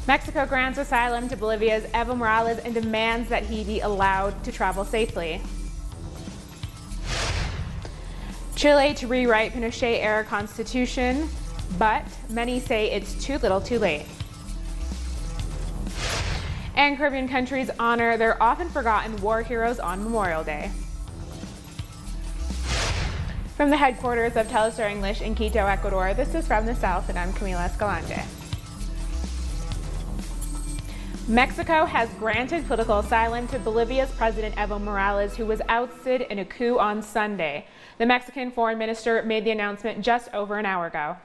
Mexico grants asylum to Bolivia's Evo Morales and demands that he be allowed to travel safely. Chile to rewrite Pinochet-era constitution, but many say it's too little too late. And Caribbean countries honor their often forgotten war heroes on Memorial Day. From the headquarters of Telestar English in Quito, Ecuador, this is From the South, and I'm Camila Escalante. Mexico has granted political asylum to Bolivia's President Evo Morales, who was ousted in a coup on Sunday. The Mexican foreign minister made the announcement just over an hour ago.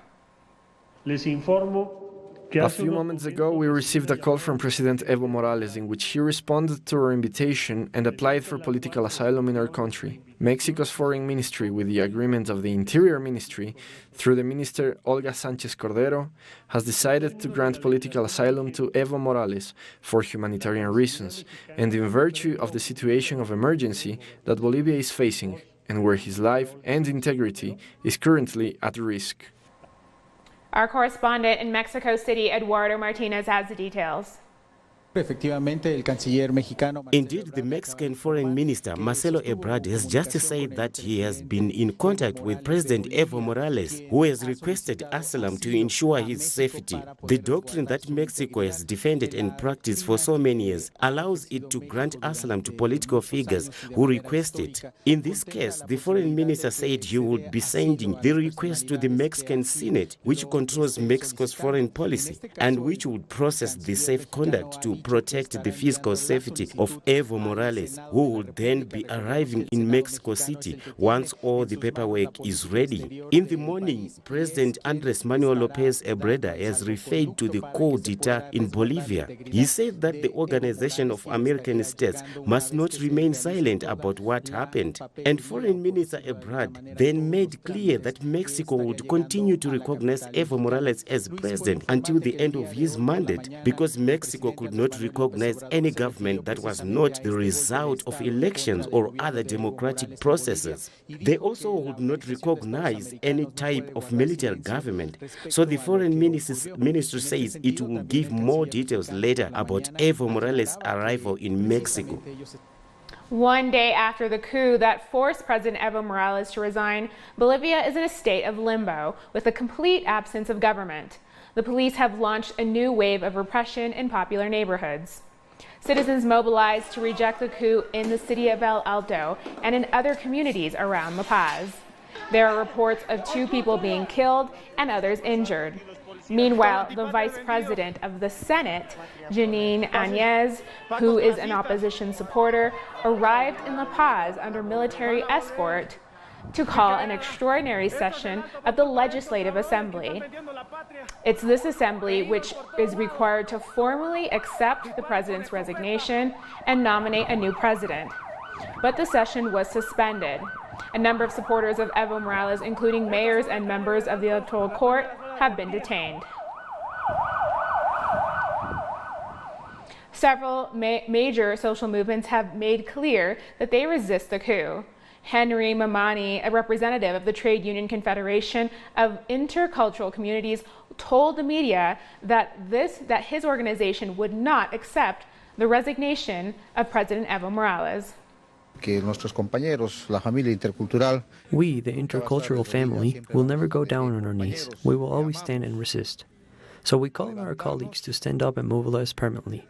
A few moments ago, we received a call from President Evo Morales in which he responded to our invitation and applied for political asylum in our country. Mexico's foreign ministry, with the agreement of the Interior Ministry, through the minister Olga Sánchez Cordero, has decided to grant political asylum to Evo Morales for humanitarian reasons and in virtue of the situation of emergency that Bolivia is facing and where his life and integrity is currently at risk. Our correspondent in Mexico City, Eduardo Martinez, has the details. Indeed, the Mexican Foreign Minister Marcelo Ebrard has just said that he has been in contact with President Evo Morales, who has requested asylum to ensure his safety. The doctrine that Mexico has defended and practiced for so many years allows it to grant asylum to political figures who request it. In this case, the Foreign Minister said he would be sending the request to the Mexican Senate, which controls Mexico's foreign policy, and which would process the safe conduct to protect the physical safety of Evo Morales, who will then be arriving in Mexico City once all the paperwork is ready. In the morning, President Andres Manuel Lopez Ebrard has referred to the coup d'etat in Bolivia. He said that the Organization of American States must not remain silent about what happened. And Foreign Minister Ebrard then made clear that Mexico would continue to recognize Evo Morales as president until the end of his mandate, because Mexico could not recognize any government that was not the result of elections or other democratic processes. They also would not recognize any type of military government. So the foreign minister says it will give more details later about Evo Morales' arrival in Mexico. One day after the coup that forced President Evo Morales to resign, Bolivia is in a state of limbo with a complete absence of government. The police have launched a new wave of repression in popular neighborhoods. Citizens mobilized to reject the coup in the city of El Alto and in other communities around La Paz. There are reports of 2 people being killed and others injured. Meanwhile, the vice president of the Senate, Jeanine Áñez, who is an opposition supporter, arrived in La Paz under military escort to call an extraordinary session of the Legislative Assembly. It's this assembly which is required to formally accept the president's resignation and nominate a new president. But the session was suspended. A number of supporters of Evo Morales, including mayors and members of the Electoral Court, have been detained. Several major social movements have made clear that they resist the coup. Henry Mamani, a representative of the Trade Union Confederation of Intercultural Communities, told the media that his organization would not accept the resignation of President Evo Morales. We, the intercultural family, will never go down on our knees. We will always stand and resist. So we call on our colleagues to stand up and mobilize permanently.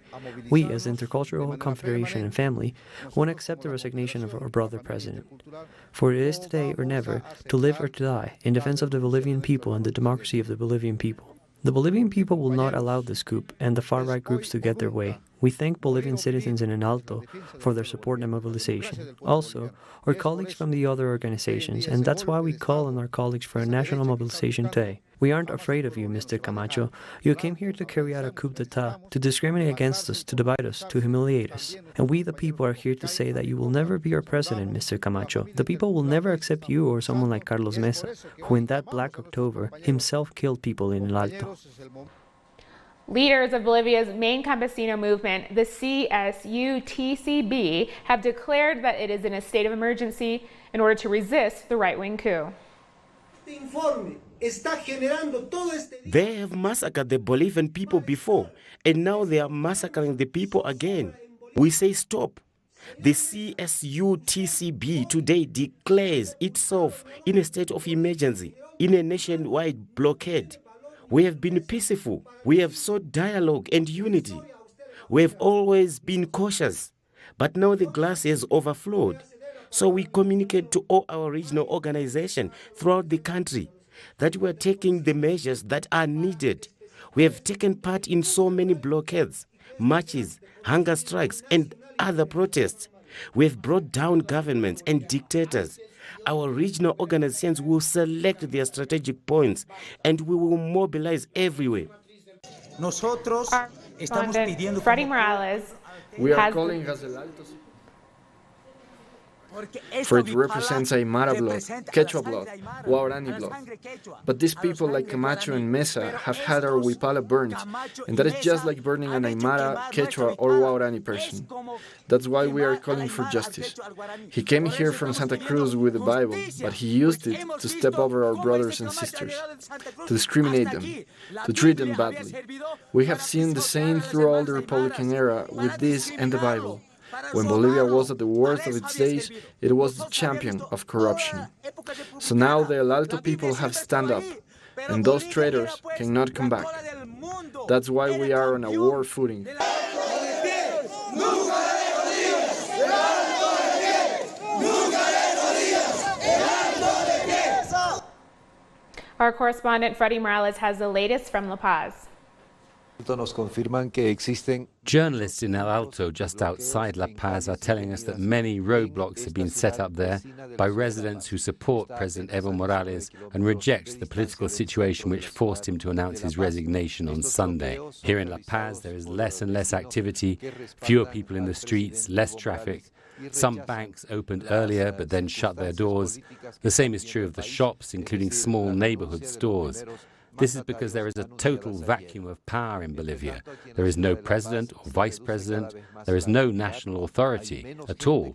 We, as the Intercultural Confederation and family, won't accept the resignation of our brother president. For it is today or never, to live or to die, in defense of the Bolivian people and the democracy of the Bolivian people. The Bolivian people will not allow this coup and the far-right groups to get their way. We thank Bolivian citizens in El Alto for their support and mobilization. Also, our colleagues from the other organizations, and that's why we call on our colleagues for a national mobilization today. We aren't afraid of you, Mr. Camacho. You came here to carry out a coup d'etat, to discriminate against us, to divide us, to humiliate us. And we, the people, are here to say that you will never be our president, Mr. Camacho. The people will never accept you or someone like Carlos Mesa, who in that Black October himself killed people in El Alto. Leaders of Bolivia's main campesino movement, the CSUTCB, have declared that it is in a state of emergency in order to resist the right-wing coup. They have massacred the Bolivian people before, and now they are massacring the people again. We say stop. The CSUTCB today declares itself in a state of emergency, in a nationwide blockade. We have been peaceful. We have sought dialogue and unity. We have always been cautious, but now the glass has overflowed. So we communicate to all our regional organizations throughout the country that we are taking the measures that are needed. We have taken part in so many blockades, marches, hunger strikes, and other protests. We have brought down governments and dictators. Our regional organizations will select their strategic points and we will mobilize everywhere. Freddie Morales We are calling Asylum, for it represents Aymara blood, Quechua blood, Guarani blood. But these people like Camacho and Mesa have had our huipala burned, and that is just like burning an Aymara, Quechua or Guarani person. That's why we are calling for justice. He came here from Santa Cruz with the Bible, but he used it to step over our brothers and sisters, to discriminate them, to treat them badly. We have seen the same throughout the Republican era with this and the Bible. When Bolivia was at the worst of its days, it was the champion of corruption. So now the El Alto people have stand up, and those traitors cannot come back. That's why we are on a war footing. Our correspondent Freddie Morales has the latest from La Paz. Journalists in El Alto, just outside La Paz, are telling us that many roadblocks have been set up there by residents who support President Evo Morales and reject the political situation which forced him to announce his resignation on Sunday. Here in La Paz, there is less and less activity, fewer people in the streets, less traffic. Some banks opened earlier but then shut their doors. The same is true of the shops, including small neighborhood stores. This is because there is a total vacuum of power in Bolivia. There is no president or vice president. There is no national authority at all,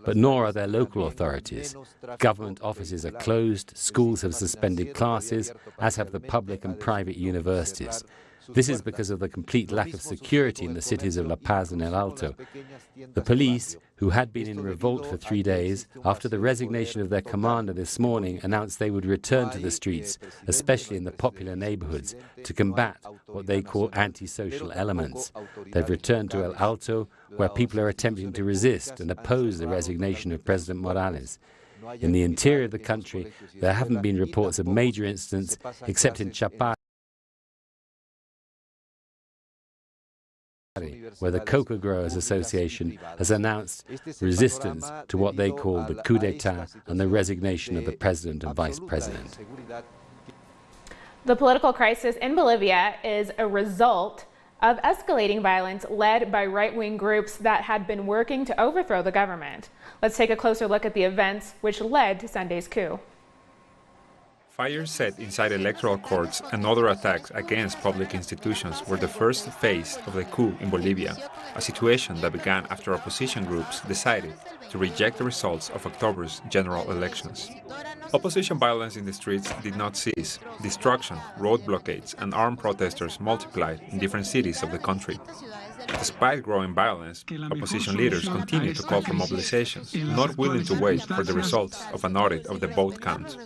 but nor are there local authorities. Government offices are closed, schools have suspended classes, as have the public and private universities. This is because of the complete lack of security in the cities of La Paz and El Alto. The police, who had been in revolt for 3 days, after the resignation of their commander this morning, announced they would return to the streets, especially in the popular neighborhoods, to combat what they call antisocial elements. They've returned to El Alto, where people are attempting to resist and oppose the resignation of President Morales. In the interior of the country, there haven't been reports of major incidents, except in Chapada, where the Cocoa Growers Association has announced resistance to what they call the coup d'etat and the resignation of the president and vice president. The political crisis in Bolivia is a result of escalating violence led by right-wing groups that had been working to overthrow the government. Let's take a closer look at the events which led to Sunday's coup. Fires set inside electoral courts and other attacks against public institutions were the first phase of the coup in Bolivia, a situation that began after opposition groups decided to reject the results of October's general elections. Opposition violence in the streets did not cease. Destruction, road blockades, and armed protesters multiplied in different cities of the country. Despite growing violence, opposition leaders continue to call for mobilizations, not willing to wait for the results of an audit of the vote count.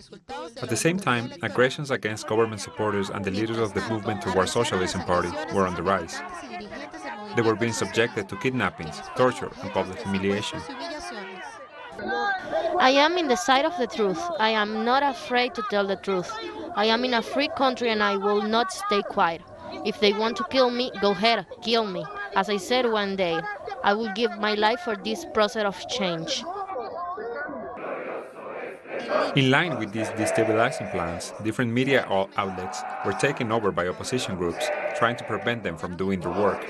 At the same time, aggressions against government supporters and the leaders of the movement towards Socialism Party were on the rise. They were being subjected to kidnappings, torture, and public humiliation. I am in the side of the truth. I am not afraid to tell the truth. I am in a free country and I will not stay quiet. If they want to kill me, go ahead, kill me. As I said one day, I will give my life for this process of change. In line with these destabilizing plans, different media outlets were taken over by opposition groups, trying to prevent them from doing their work.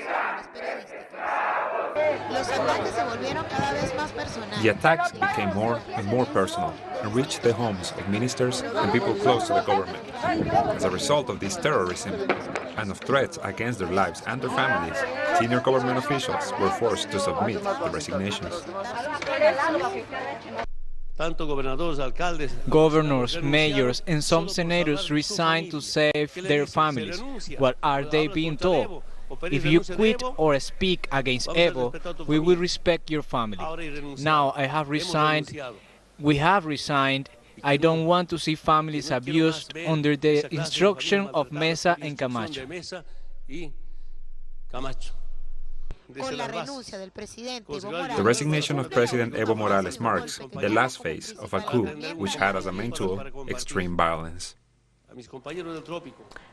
The attacks became more and more personal and reached the homes of ministers and people close to the government. As a result of this terrorism and of threats against their lives and their families, senior government officials were forced to submit the resignations. Governors, mayors, and some senators resigned to save their families. What are they being told? If you quit or speak against Evo, we will respect your family. Now I have resigned. We have resigned. I don't want to see families abused under the instruction of Mesa and Camacho. The resignation of President Evo Morales marks the last phase of a coup which had as a main tool extreme violence.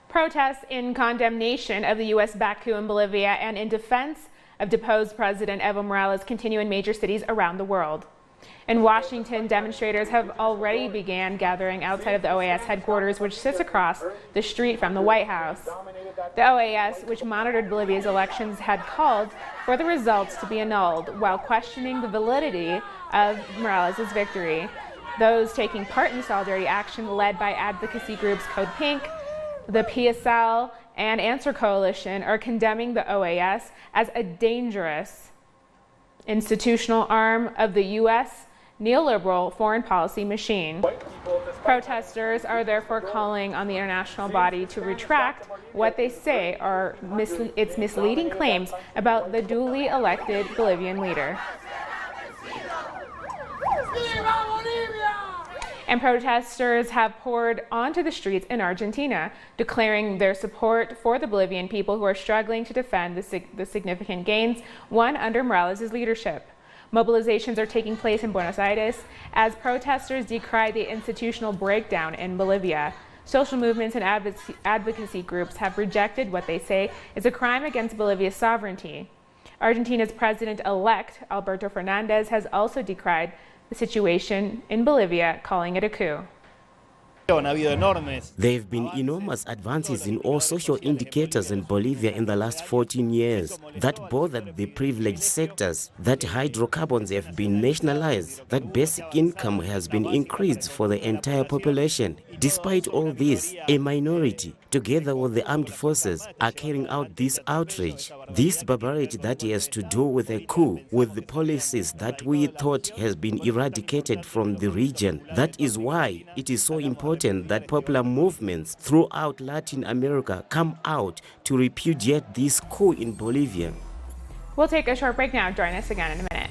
Protests in condemnation of the U.S.-backed coup in Bolivia and in defense of deposed President Evo Morales continue in major cities around the world. In Washington, demonstrators have already began gathering outside of the OAS headquarters, which sits across the street from the White House. The OAS, which monitored Bolivia's elections, had called for the results to be annulled while questioning the validity of Morales' victory. Those taking part in the solidarity action, led by advocacy groups Code Pink, the PSL, and Answer Coalition, are condemning the OAS as a dangerous institutional arm of the U.S. neoliberal foreign policy machine. Protesters are therefore calling on the international body to retract what they say are its misleading claims about the duly elected Bolivian leader. And protesters have poured onto the streets in Argentina, declaring their support for the Bolivian people who are struggling to defend the significant gains won under Morales' leadership. Mobilizations are taking place in Buenos Aires as protesters decry the institutional breakdown in Bolivia. Social movements and advocacy groups have rejected what they say is a crime against Bolivia's sovereignty. Argentina's president-elect, Alberto Fernandez, has also decried the situation in Bolivia, calling it a coup. There have been enormous advances in all social indicators in Bolivia in the last 14 years that bothered the privileged sectors, that hydrocarbons have been nationalized, that basic income has been increased for the entire population. Despite all this, a minority, together with the armed forces, are carrying out this outrage, this barbarity that has to do with a coup, with the policies that we thought has been eradicated from the region. That is why it is so important that popular movements throughout Latin America come out to repudiate this coup in Bolivia. We'll take a short break now. Join us again in a minute.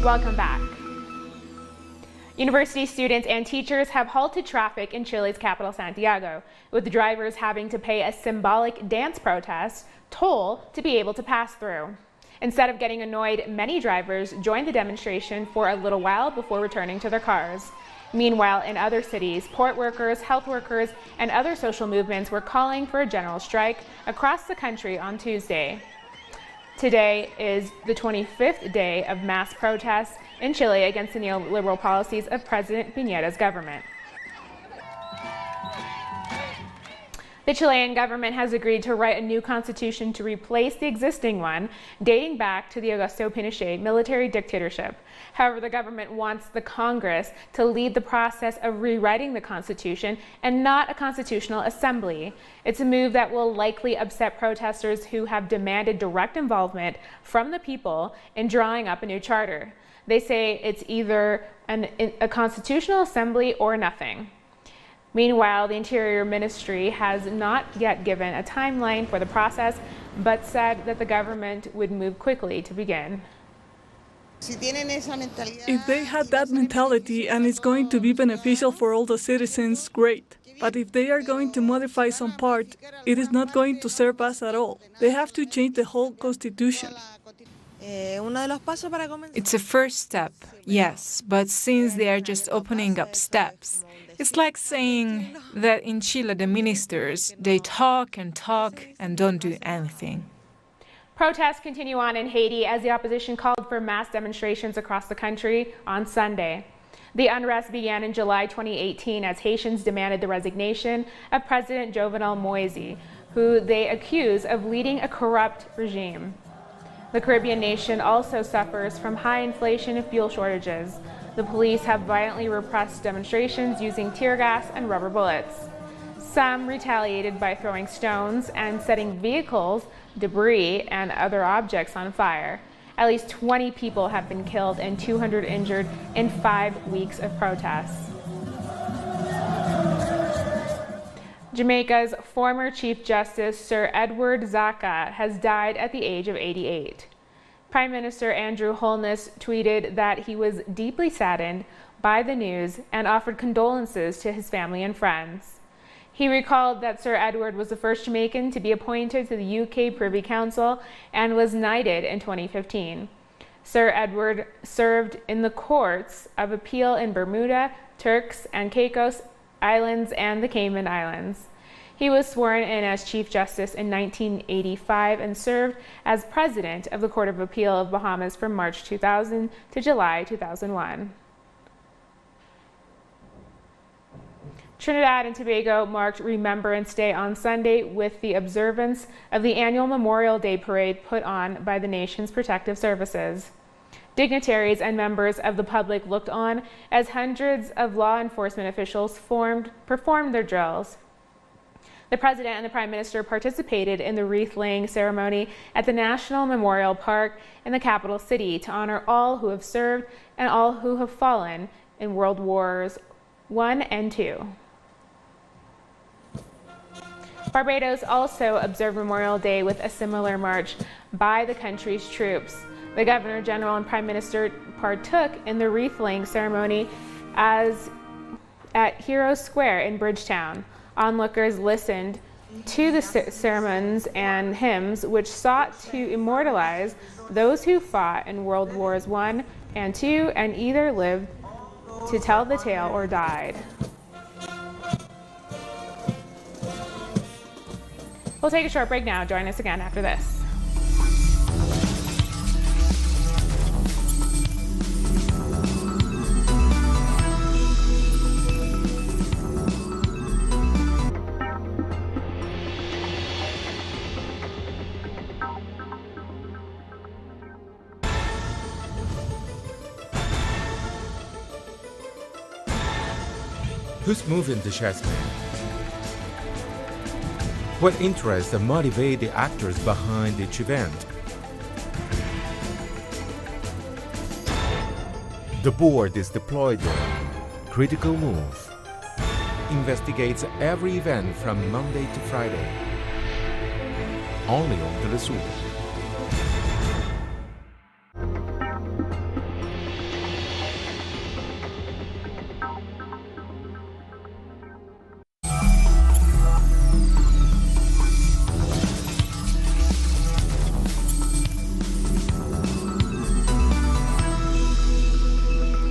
Welcome back. University students and teachers have halted traffic in Chile's capital, Santiago, with drivers having to pay a symbolic dance protest toll to be able to pass through. Instead of getting annoyed, many drivers joined the demonstration for a little while before returning to their cars. Meanwhile, in other cities, port workers, health workers, and other social movements were calling for a general strike across the country on Tuesday. Today is the 25th day of mass protests in Chile against the neoliberal policies of President Piñera's government. The Chilean government has agreed to write a new constitution to replace the existing one, dating back to the Augusto Pinochet military dictatorship. However, the government wants the Congress to lead the process of rewriting the constitution and not a constitutional assembly. It's a move that will likely upset protesters who have demanded direct involvement from the people in drawing up a new charter. They say it's either a constitutional assembly or nothing. Meanwhile, the Interior Ministry has not yet given a timeline for the process, but said that the government would move quickly to begin. If they had that mentality and it's going to be beneficial for all the citizens, great. But if they are going to modify some part, it is not going to serve us at all. They have to change the whole constitution. It's a first step, yes, but since they are just opening up steps, it's like saying that in Chile the ministers, they talk and don't do anything. Protests continue on in Haiti as the opposition called for mass demonstrations across the country on Sunday. The unrest began in July 2018 as Haitians demanded the resignation of President Jovenel Moise, who they accuse of leading a corrupt regime. The Caribbean nation also suffers from high inflation and fuel shortages. The police have violently repressed demonstrations using tear gas and rubber bullets. Some retaliated by throwing stones and setting vehicles, debris, and other objects on fire. At least 20 people have been killed and 200 injured in 5 weeks of protests. Jamaica's former Chief Justice Sir Edward Zaka has died at the age of 88. Prime Minister Andrew Holness tweeted that he was deeply saddened by the news and offered condolences to his family and friends. He recalled that Sir Edward was the first Jamaican to be appointed to the UK Privy Council and was knighted in 2015. Sir Edward served in the courts of appeal in Bermuda, Turks and Caicos Islands, and the Cayman Islands. He was sworn in as Chief Justice in 1985 and served as President of the Court of Appeal of Bahamas from March 2000 to July 2001. Trinidad and Tobago marked Remembrance Day on Sunday with the observance of the annual Memorial Day parade put on by the nation's protective services. Dignitaries and members of the public looked on as hundreds of law enforcement officials performed their drills. The President and the Prime Minister participated in the wreath-laying ceremony at the National Memorial Park in the capital city to honor all who have served and all who have fallen in World Wars I and II. Barbados also observed Memorial Day with a similar march by the country's troops. The Governor General and Prime Minister partook in the wreath-laying ceremony at Heroes Square in Bridgetown. Onlookers listened to the sermons and hymns which sought to immortalize those who fought in World Wars I and II and either lived to tell the tale or died. We'll take a short break now. Join us again after this. Who's moving the chessmen? What interests motivate the actors behind each event? The board is deployed there. Critical move. Investigates every event from Monday to Friday. Only on Telesur.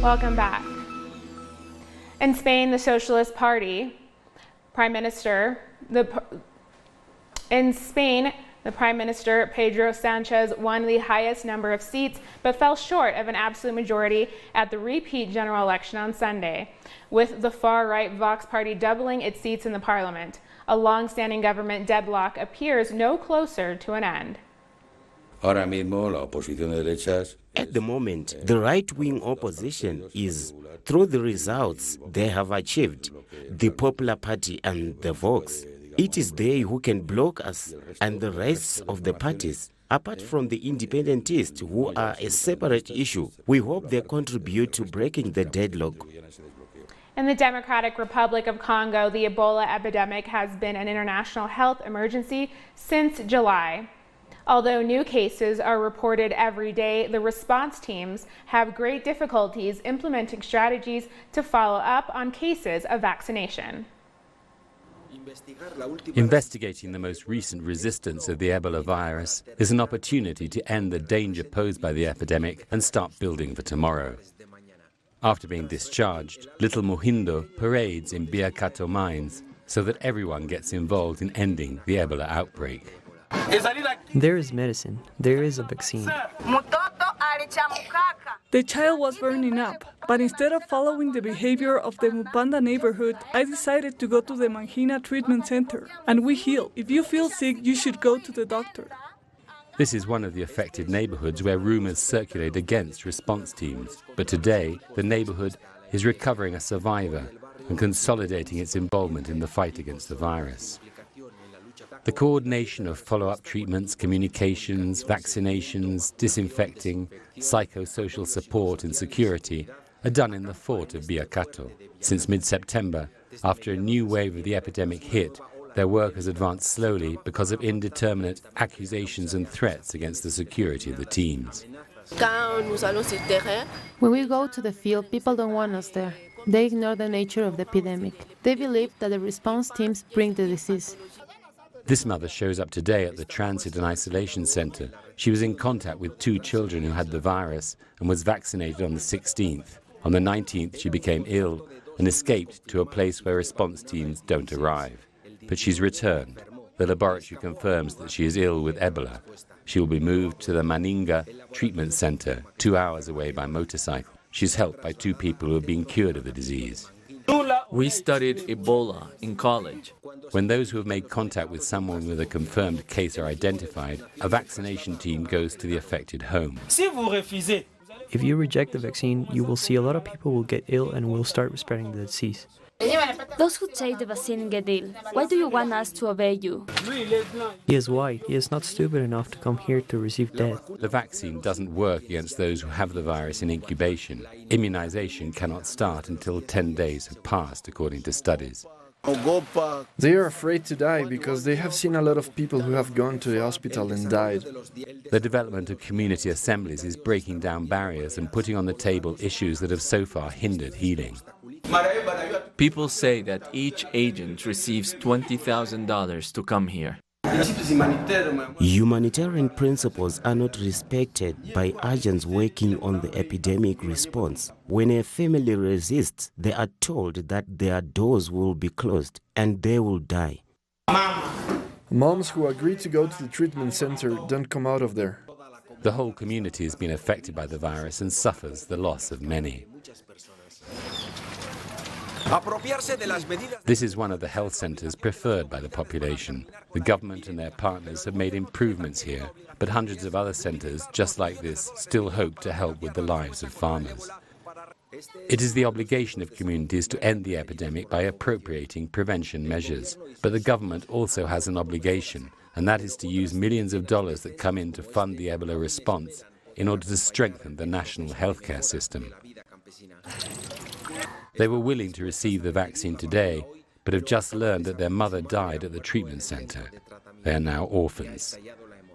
Welcome back. In Spain, the Socialist Party, Prime Minister Pedro Sanchez won the highest number of seats, but fell short of an absolute majority at the repeat general election on Sunday, with the far-right Vox Party doubling its seats in the parliament. A long-standing government deadlock appears no closer to an end. At the moment, the right-wing opposition is, through the results they have achieved, the Popular Party and the Vox. It is they who can block us and the rest of the parties, apart from the independentists who are a separate issue. We hope they contribute to breaking the deadlock. In the Democratic Republic of Congo, the Ebola epidemic has been an international health emergency since July. Although new cases are reported every day, the response teams have great difficulties implementing strategies to follow up on cases of vaccination. Investigating the most recent resistance of the Ebola virus is an opportunity to end the danger posed by the epidemic and start building for tomorrow. After being discharged, Little Muhindo parades in Biakato mines so that everyone gets involved in ending the Ebola outbreak. There is medicine. There is a vaccine. The child was burning up, but instead of following the behavior of the Mupanda neighborhood, I decided to go to the Mangina treatment center, and we heal. If you feel sick, you should go to the doctor. This is one of the affected neighborhoods where rumors circulate against response teams. But today, the neighborhood is recovering a survivor and consolidating its involvement in the fight against the virus. The coordination of follow-up treatments, communications, vaccinations, disinfecting, psychosocial support and security are done in the fort of Biakato. Since mid-September, after a new wave of the epidemic hit, their work has advanced slowly because of indeterminate accusations and threats against the security of the teams. When we go to the field, people don't want us there. They ignore the nature of the epidemic. They believe that the response teams bring the disease. This mother shows up today at the Transit and Isolation Center. She was in contact with 2 children who had the virus and was vaccinated on the 16th. On the 19th, she became ill and escaped to a place where response teams don't arrive. But she's returned. The laboratory confirms that she is ill with Ebola. She will be moved to the Maninga treatment center, 2 hours away by motorcycle. She's helped by 2 people who have been cured of the disease. We studied Ebola in college. When those who have made contact with someone with a confirmed case are identified, a vaccination team goes to the affected home. If you reject the vaccine, you will see a lot of people will get ill and will start spreading the disease. Those who take the vaccine get ill. Why do you want us to obey you? He is white. He is not stupid enough to come here to receive death. The vaccine doesn't work against those who have the virus in incubation. Immunization cannot start until 10 days have passed, according to studies. They are afraid to die because they have seen a lot of people who have gone to the hospital and died. The development of community assemblies is breaking down barriers and putting on the table issues that have so far hindered healing. People say that each agent receives $20,000 to come here. Humanitarian principles are not respected by agents working on the epidemic response. When a family resists, they are told that their doors will be closed and they will die. Moms who agree to go to the treatment center don't come out of there. The whole community has been affected by the virus and suffers the loss of many. This is one of the health centers preferred by the population. The government and their partners have made improvements here, but hundreds of other centers just like this still hope to help with the lives of farmers. It is the obligation of communities to end the epidemic by appropriating prevention measures. But the government also has an obligation, and that is to use millions of dollars that come in to fund the Ebola response in order to strengthen the national healthcare system. They were willing to receive the vaccine today, but have just learned that their mother died at the treatment center. They are now orphans.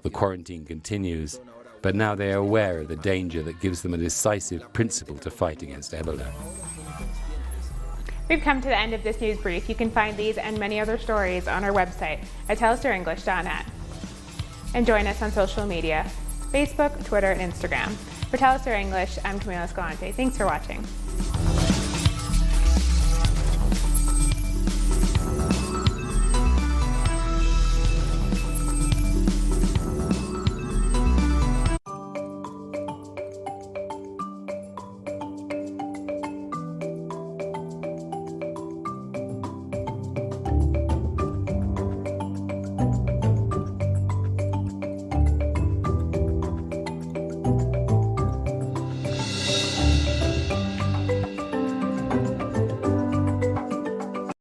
The quarantine continues, but now they are aware of the danger that gives them a decisive principle to fight against Ebola. We've come to the end of this news brief. You can find these and many other stories on our website at tellustenglish.net. And join us on social media, Facebook, Twitter, and Instagram. For Tell Us Their English, I'm Camila Escalante. Thanks for watching.